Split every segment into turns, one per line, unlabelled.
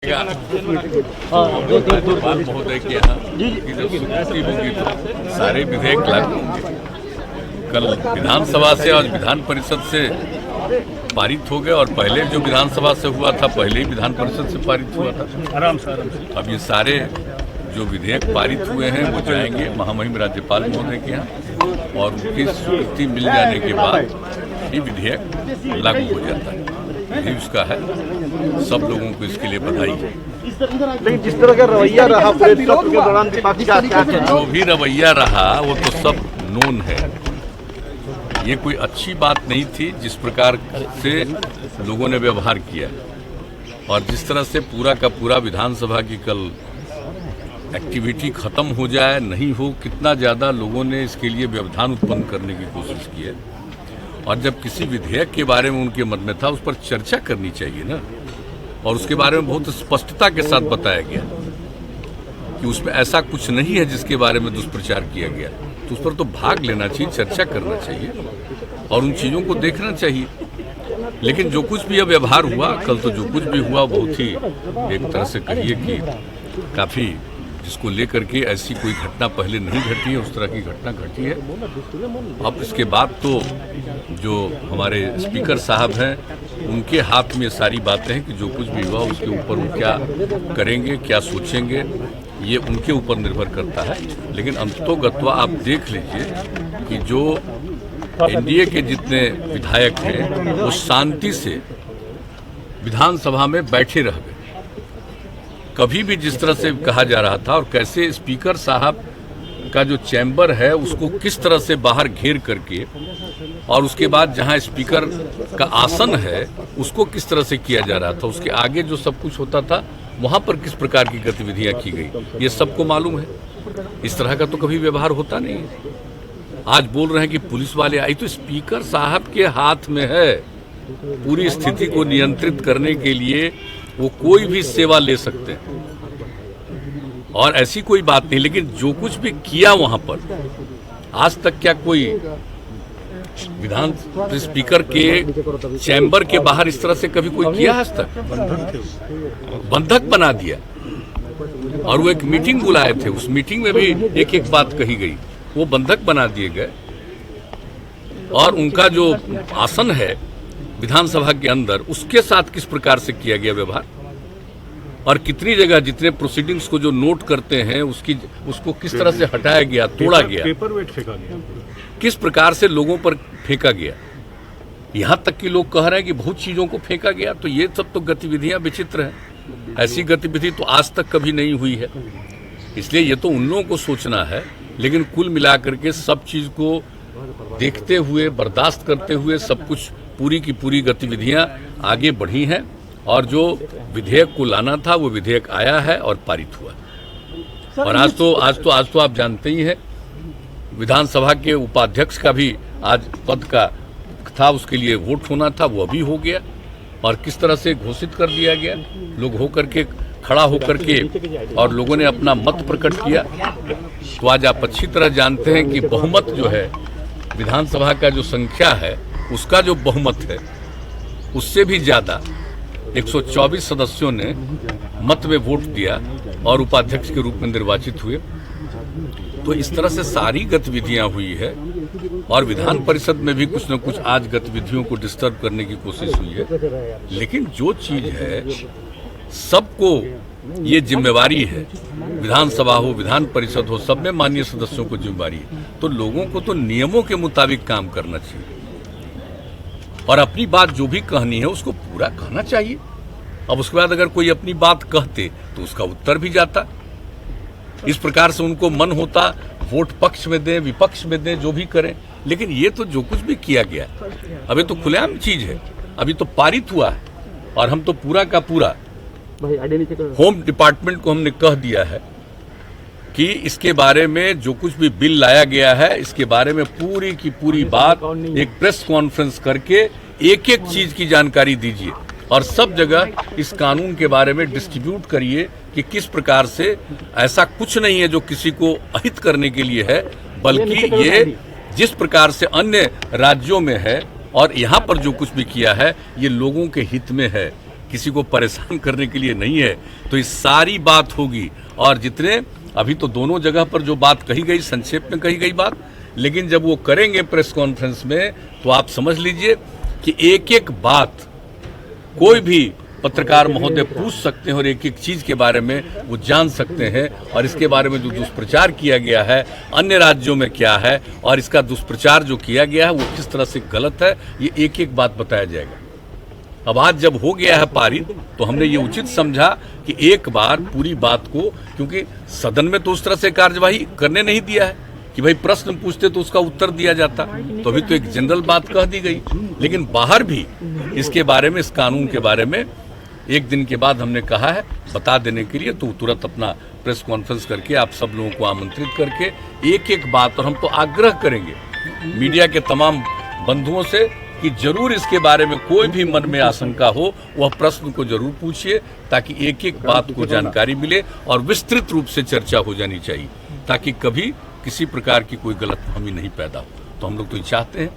महोदय के यहाँ स्वीकृति होगी तो सारे विधेयक लागू होंगे। कल विधानसभा से और विधान परिषद से पारित हो गए और पहले जो विधानसभा से हुआ था पहले ही विधान परिषद से पारित हुआ था। आराम से अब ये सारे जो विधेयक पारित हुए हैं वो जाएंगे महामहिम राज्यपाल महोदय के यहाँ और उनकी स्वीकृति मिल जाने के बाद ये विधेयक लागू हो जाता है। यही उसका है। सब लोगों को इसके लिए बधाई है।
लेकिन जिस तरह का रवैया रहा पूरे सत्र के दौरान विपक्ष का क्या कहना?
जो भी रवैया रहा वो तो सब नोन है। ये कोई अच्छी बात नहीं थी जिस प्रकार से लोगों ने व्यवहार किया और जिस तरह से पूरा का पूरा विधानसभा की कल एक्टिविटी खत्म हो जाए नहीं हो, कितना ज़्यादा लोगों ने इसके लिए व्यवधान उत्पन्न करने की कोशिश की है। और जब किसी विधेयक के बारे में उनके मन में था उस पर चर्चा करनी चाहिए ना, और उसके बारे में बहुत स्पष्टता के साथ बताया गया कि उसमें ऐसा कुछ नहीं है जिसके बारे में दुष्प्रचार किया गया, तो उस पर तो भाग लेना चाहिए, चर्चा करना चाहिए और उन चीज़ों को देखना चाहिए। लेकिन जो कुछ भी अब व्यवहार हुआ कल, तो जो कुछ भी हुआ बहुत ही एक तरह से कहिए कि काफ़ी, जिसको लेकर के ऐसी कोई घटना पहले नहीं घटी है, उस तरह की घटना घटी है। अब इसके बाद तो जो हमारे स्पीकर साहब हैं उनके हाथ में सारी बातें हैं कि जो कुछ भी हुआ उसके ऊपर वो क्या करेंगे, क्या सोचेंगे, ये उनके ऊपर निर्भर करता है। लेकिन अंततोगत्वा आप देख लीजिए कि जो एनडीए के जितने विधायक हैं वो शांति से विधानसभा में बैठे रह गए। कभी भी जिस तरह से कहा जा रहा था और कैसे स्पीकर साहब का जो चैम्बर है उसको किस तरह से बाहर घेर करके और उसके बाद जहां स्पीकर का आसन है उसको किस तरह से किया जा रहा था, उसके आगे जो सब कुछ होता था वहां पर किस प्रकार की गतिविधियां की गई, ये सबको मालूम है। इस तरह का तो कभी व्यवहार होता नहीं है। आज बोल रहे हैं कि पुलिस वाले आई, तो स्पीकर साहब के हाथ में है पूरी स्थिति को नियंत्रित करने के लिए, वो कोई भी सेवा ले सकते हैं और ऐसी कोई बात नहीं। लेकिन जो कुछ भी किया वहां पर, आज तक क्या कोई विधान स्पीकर के चैम्बर के बाहर इस तरह से कभी कोई किया आज तक? बंधक बना दिया। और वो एक मीटिंग बुलाए थे, उस मीटिंग में भी एक एक बात कही गई, वो बंधक बना दिए गए। और उनका जो आसन है विधानसभा के अंदर, उसके साथ किस प्रकार से किया गया व्यवहार और कितनी जगह जितने प्रोसीडिंग्स को जो नोट करते हैं उसको किस तरह से हटाया गया, तोड़ा गया, पेपर वेट फेंका गया, किस प्रकार से लोगों पर फेंका गया। यहां तक कि लोग कह रहे हैं कि बहुत चीजों को फेंका गया। तो ये सब तो गतिविधियां विचित्र हैं। ऐसी गतिविधि तो आज तक कभी नहीं हुई है। इसलिए ये तो उन लोगों को सोचना है। लेकिन कुल मिलाकर के सब चीज को देखते हुए, बर्दाश्त करते हुए, सब कुछ पूरी की पूरी गतिविधियां आगे बढ़ी हैं और जो विधेयक को लाना था वो विधेयक आया है और पारित हुआ। और आज तो आप जानते ही हैं, विधानसभा के उपाध्यक्ष का भी आज पद का था, उसके लिए वोट होना था, वो अभी हो गया और किस तरह से घोषित कर दिया गया। लोग होकर के खड़ा होकर के और लोगों ने अपना मत प्रकट किया। तो आज आप अच्छी तरह जानते हैं कि बहुमत जो है विधानसभा का जो संख्या है उसका जो बहुमत है उससे भी ज्यादा 124 सदस्यों ने मत में वोट दिया और उपाध्यक्ष के रूप में निर्वाचित हुए। तो इस तरह से सारी गतिविधियां हुई है और विधान परिषद में भी कुछ न कुछ आज गतिविधियों को डिस्टर्ब करने की कोशिश हुई है। लेकिन जो चीज है सबको ये जिम्मेवारी है, विधानसभा हो, विधान परिषद हो, सब में माननीय सदस्यों को जिम्मेवारी है। तो लोगों को तो नियमों के मुताबिक काम करना चाहिए और अपनी बात जो भी कहनी है उसको पूरा कहना चाहिए। अब उसके बाद अगर कोई अपनी बात कहते तो उसका उत्तर भी जाता। इस प्रकार से उनको मन होता वोट पक्ष में दें, विपक्ष में दें, जो भी करें। लेकिन ये तो जो कुछ भी किया गया अभी तो खुलेआम चीज है, अभी तो पारित हुआ है और हम तो पूरा का पूरा होम डिपार्टमेंट को हमने कह दिया है कि इसके बारे में जो कुछ भी बिल लाया गया है इसके बारे में पूरी की पूरी बात एक प्रेस कॉन्फ्रेंस करके एक एक चीज की जानकारी दीजिए और सब जगह इस कानून के बारे में डिस्ट्रीब्यूट करिए कि किस प्रकार से ऐसा कुछ नहीं है जो किसी को अहित करने के लिए है, बल्कि ये जिस प्रकार से अन्य राज्यों में है और यहाँ पर जो कुछ भी किया है ये लोगों के हित में है। किसी को परेशान करने के लिए नहीं है। तो ये सारी बात होगी, और जितने अभी तो दोनों जगह पर जो बात कही गई संक्षेप में कही गई बात, लेकिन जब वो करेंगे प्रेस कॉन्फ्रेंस में तो आप समझ लीजिए कि एक एक बात कोई भी पत्रकार महोदय पूछ सकते हैं और एक एक चीज के बारे में वो जान सकते हैं। और इसके बारे में जो दुष्प्रचार किया गया है अन्य राज्यों में क्या है और इसका दुष्प्रचार जो किया गया है वो किस तरह से गलत है, ये एक एक बात बताया जाएगा। अब आज जब हो गया है पारित तो हमने ये उचित समझा कि एक बार पूरी बात को, क्योंकि सदन में तो उस तरह से कार्यवाही करने नहीं दिया है कि भाई प्रश्न पूछते तो उसका उत्तर दिया जाता, तो अभी तो एक जनरल बात कह दी गई। लेकिन बाहर भी इसके बारे में, इस कानून के बारे में एक दिन के बाद हमने कहा है बता देने के लिए, तो तुरंत अपना प्रेस कॉन्फ्रेंस करके आप सब लोगों को आमंत्रित करके एक एक बात, और हम तो आग्रह करेंगे मीडिया के तमाम बंधुओं से कि जरूर इसके बारे में कोई भी मन में आशंका हो वह प्रश्न को जरूर पूछिए, ताकि एक एक बात को जानकारी मिले और विस्तृत रूप से चर्चा हो जानी चाहिए, ताकि कभी किसी प्रकार की कोई गलतफहमी नहीं पैदा हो। तो हम लोग तो ये चाहते हैं,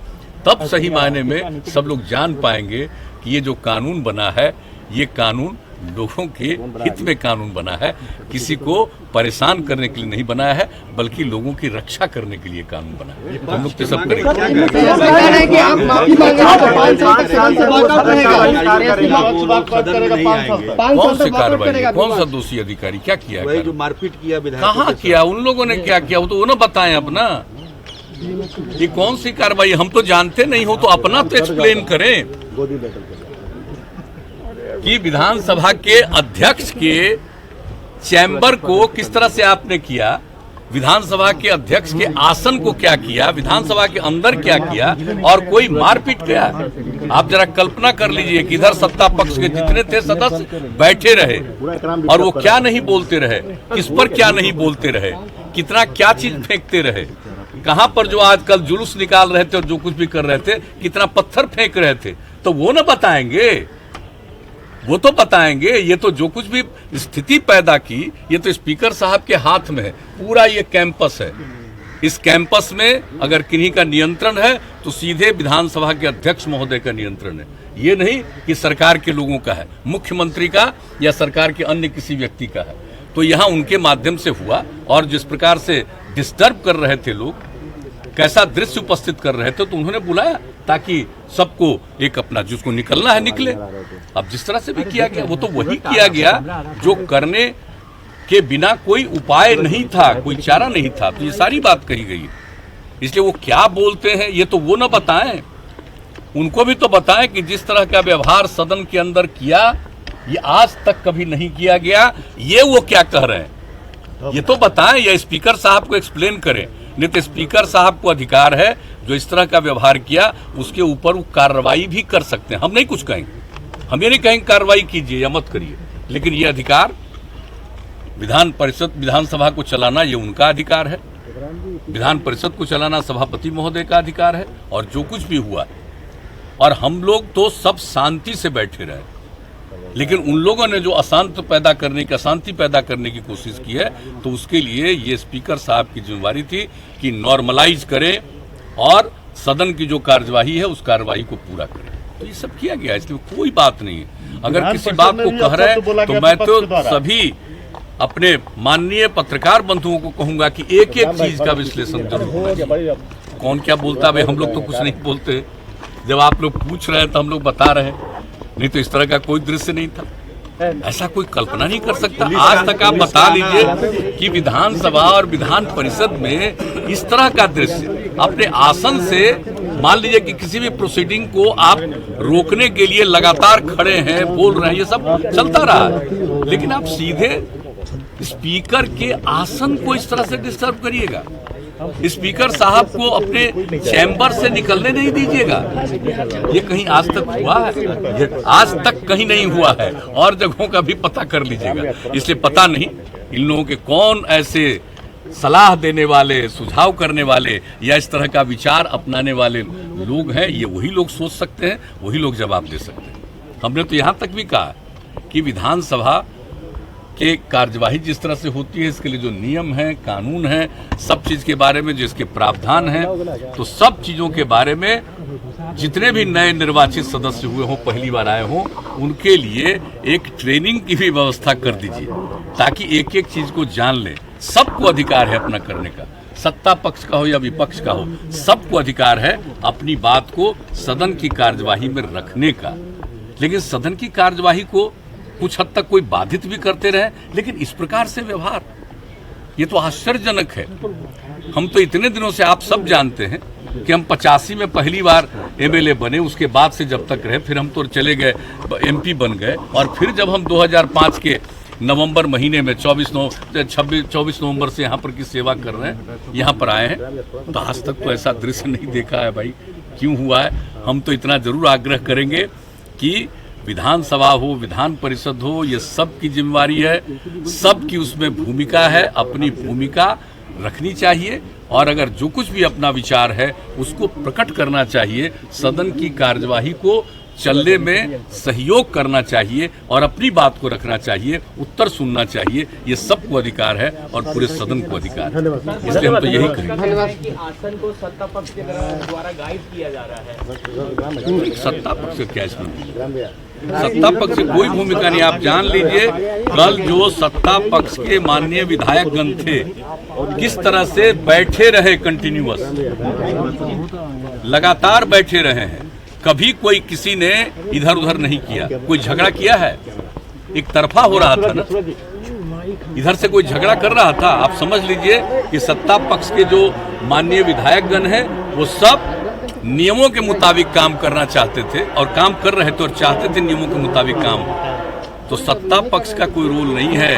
तब सही मायने में सब लोग जान पाएंगे कि ये जो कानून बना है ये कानून लोगों के हित में कानून बना है, किसी को परेशान करने के लिए नहीं बनाया है, बल्कि लोगों की रक्षा करने के लिए कानून बना है। तो हम लोग तो सब करेंगे। कौन सी कार्रवाई, कौन सा दोषी अधिकारी, क्या किया,
जो मारपीट किया,
कहाँ किया, उन लोगों ने क्या किया वो तो उन्हें बताएं अपना। ये कौन सी कार्रवाई, हम तो जानते नहीं हो तो अपना तो एक्सप्लेन करें कि विधानसभा के अध्यक्ष के चैम्बर को किस तरह से आपने किया, विधानसभा के अध्यक्ष के आसन को क्या किया, विधानसभा के अंदर क्या किया, और कोई मारपीट किया। आप जरा कल्पना कर लीजिए कि इधर सत्ता पक्ष के जितने थे सदस्य बैठे रहे और वो क्या नहीं बोलते रहे, किस पर क्या नहीं बोलते रहे, कितना क्या चीज फेंकते रहे, कहां पर जो आजकल जुलूस निकाल रहे थे और जो कुछ भी कर रहे थे, कितना पत्थर फेंक रहे थे, तो वो न बताएंगे, वो तो बताएंगे। ये तो जो कुछ भी स्थिति पैदा की, ये तो स्पीकर साहब के हाथ में है। पूरा ये कैंपस है, इस कैंपस में अगर किन्हीं का नियंत्रण है तो सीधे विधानसभा के अध्यक्ष महोदय का नियंत्रण है। ये नहीं कि सरकार के लोगों का है, मुख्यमंत्री का या सरकार के अन्य किसी व्यक्ति का है। तो यहाँ उनके माध्यम से हुआ, और जिस प्रकार से डिस्टर्ब कर रहे थे लोग, कैसा दृश्य उपस्थित कर रहे थे, तो उन्होंने बुलाया ताकि सबको एक अपना जिसको निकलना है निकले। अब जिस तरह से भी किया गया वो तो वही किया गया जो करने के बिना कोई उपाय नहीं था, कोई चारा नहीं था। तो ये सारी बात कही गई, इसलिए वो क्या बोलते हैं ये तो वो न बताएं, उनको भी तो बताएं कि जिस तरह का व्यवहार सदन के अंदर किया ये आज तक कभी नहीं किया गया, ये वो क्या कह रहे हैं ये तो बताएं, या स्पीकर साहब को एक्सप्लेन करें। नहीं तो स्पीकर साहब को अधिकार है जो इस तरह का व्यवहार किया उसके ऊपर वो कार्रवाई भी कर सकते हैं। हम नहीं कुछ कहेंगे, हम ये नहीं कहेंगे कार्रवाई कीजिए या मत करिए, लेकिन ये अधिकार विधान परिषद, विधानसभा को चलाना ये उनका अधिकार है, विधान परिषद को चलाना सभापति महोदय का अधिकार है। और जो कुछ भी हुआ, और हम लोग तो सब शांति से बैठे रहे, लेकिन उन लोगों ने जो अशांति पैदा करने की कोशिश की है, तो उसके लिए ये स्पीकर साहब की जिम्मेवारी थी कि नॉर्मलाइज करें और सदन की जो कार्यवाही है उस कार्यवाही को पूरा करें। तो ये सब किया गया, इसलिए कोई बात नहीं है। अगर किसी बात को कह रहे हैं तो मैं तो सभी अपने माननीय पत्रकार बंधुओं को कहूंगा कि एक एक चीज का विश्लेषण जरूर होना चाहिए। कौन क्या बोलता है, हम लोग तो कुछ नहीं बोलते, जब आप लोग पूछ रहे हैं तो हम लोग बता रहे हैं, नहीं तो इस तरह का कोई दृश्य नहीं था, ऐसा कोई कल्पना नहीं कर सकता। आज तक आप बता लीजिए कि विधानसभा और विधान परिषद में इस तरह का दृश्य, अपने आसन से मान लीजिए कि किसी भी प्रोसीडिंग को आप रोकने के लिए लगातार खड़े हैं, बोल रहे हैं, ये सब चलता रहा है, लेकिन आप सीधे स्पीकर के आसन को इस तरह से डिस्टर्ब करिएगा, स्पीकर साहब को अपने चैम्बर से निकलने नहीं दीजिएगा। ये कहीं आज तक हुआ है? ये आज तक कहीं नहीं हुआ है, और जगहों का भी पता कर लीजिएगा। इसलिए पता नहीं इन लोगों के कौन ऐसे सलाह देने वाले, सुझाव करने वाले या इस तरह का विचार अपनाने वाले लोग हैं। ये वही लोग सोच सकते हैं, वही लोग जवाब दे सकते हैं। हमने तो यहाँ तक भी कहा कि विधानसभा कि कार्यवाही जिस तरह से होती है, इसके लिए जो नियम है, कानून है, सब चीज़ के बारे में जो इसके प्रावधान हैं, तो सब चीज़ों के बारे में जितने भी नए निर्वाचित सदस्य हुए हों, पहली बार आए हों, उनके लिए एक ट्रेनिंग की भी व्यवस्था कर दीजिए, ताकि एक एक चीज़ को जान लें। सबको अधिकार है अपना करने का, सत्ता पक्ष का हो या विपक्ष का हो, सबको अधिकार है अपनी बात को सदन की कार्यवाही में रखने का। लेकिन सदन की कार्यवाही को कुछ हद तक कोई बाधित भी करते रहे, लेकिन इस प्रकार से व्यवहार, ये तो आश्चर्यजनक है। हम तो इतने दिनों से, आप सब जानते हैं कि हम 85 में पहली बार एमएलए बने, उसके बाद से जब तक रहे, फिर हम तो चले गए एमपी बन गए, और फिर जब हम 2005 के नवंबर महीने में 24 नवंबर से यहाँ पर की सेवा कर रहे हैं, यहाँ पर आए हैं, तो आज तक तो ऐसा दृश्य नहीं देखा है भाई। क्यों हुआ है? हम तो इतना जरूर आग्रह करेंगे कि विधानसभा हो, विधान परिषद हो, ये सब की जिम्मेवारी है, सबकी उसमें भूमिका है, अपनी भूमिका रखनी चाहिए, और अगर जो कुछ भी अपना विचार है उसको प्रकट करना चाहिए, सदन की कार्यवाही को चलने में सहयोग करना चाहिए और अपनी बात को रखना चाहिए, उत्तर सुनना चाहिए। ये सबको अधिकार है और पूरे सदन को अधिकार है, इसलिए हम तो यही करेंगे।
आसन को सत्ता पक्ष के द्वारा गाइड किया जा रहा है।
सत्ता पक्ष से क्या इसमें? सत्ता पक्ष से कोई भूमिका नहीं। आप जान लीजिए, कल जो सत्ता पक्ष के माननीय विधायकगण थे, किस तरह से बैठे रहे, कंटिन्यूअस लगातार बैठे रहे हैं, कभी कोई किसी ने इधर उधर नहीं किया। कोई झगड़ा किया है? एक तरफा हो रहा था ना, इधर से कोई झगड़ा कर रहा था। आप समझ लीजिए कि सत्ता पक्ष के जो माननीय विधायकगण हैं, वो सब नियमों के मुताबिक काम करना चाहते थे और काम कर रहे थे और चाहते थे नियमों के मुताबिक काम हो। तो सत्ता पक्ष का कोई रोल नहीं है।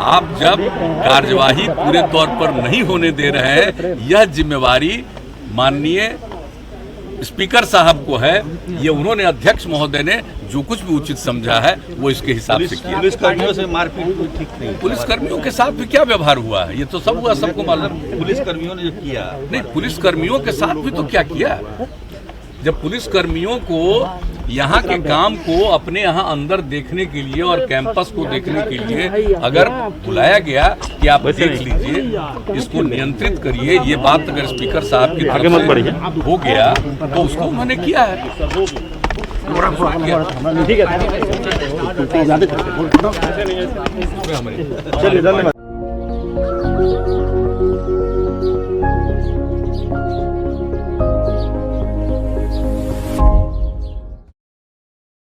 आप जब कार्यवाही पूरे तौर पर नहीं होने दे रहे हैं, यह जिम्मेवारी माननीय स्पीकर साहब को है। ये उन्होंने, अध्यक्ष महोदय ने जो कुछ भी उचित समझा है वो इसके हिसाब से किया।
पुलिसकर्मियों से मारपीट ठीक नहीं।
पुलिसकर्मियों के साथ भी क्या व्यवहार हुआ है, ये तो सब हुआ, सबको मालूम।
पुलिसकर्मियों ने जो किया,
नहीं, पुलिसकर्मियों के साथ भी तो क्या किया। जब पुलिसकर्मियों को यहाँ के काम को अपने यहाँ अंदर देखने के लिए और कैंपस को देखने के लिए अगर बुलाया गया कि आप देख लीजिए, इसको नियंत्रित करिए, ये बात अगर स्पीकर साहब की तरफ से हो गया तो उसको उन्होंने किया है।
ठीक है, चलिए, धन्यवाद।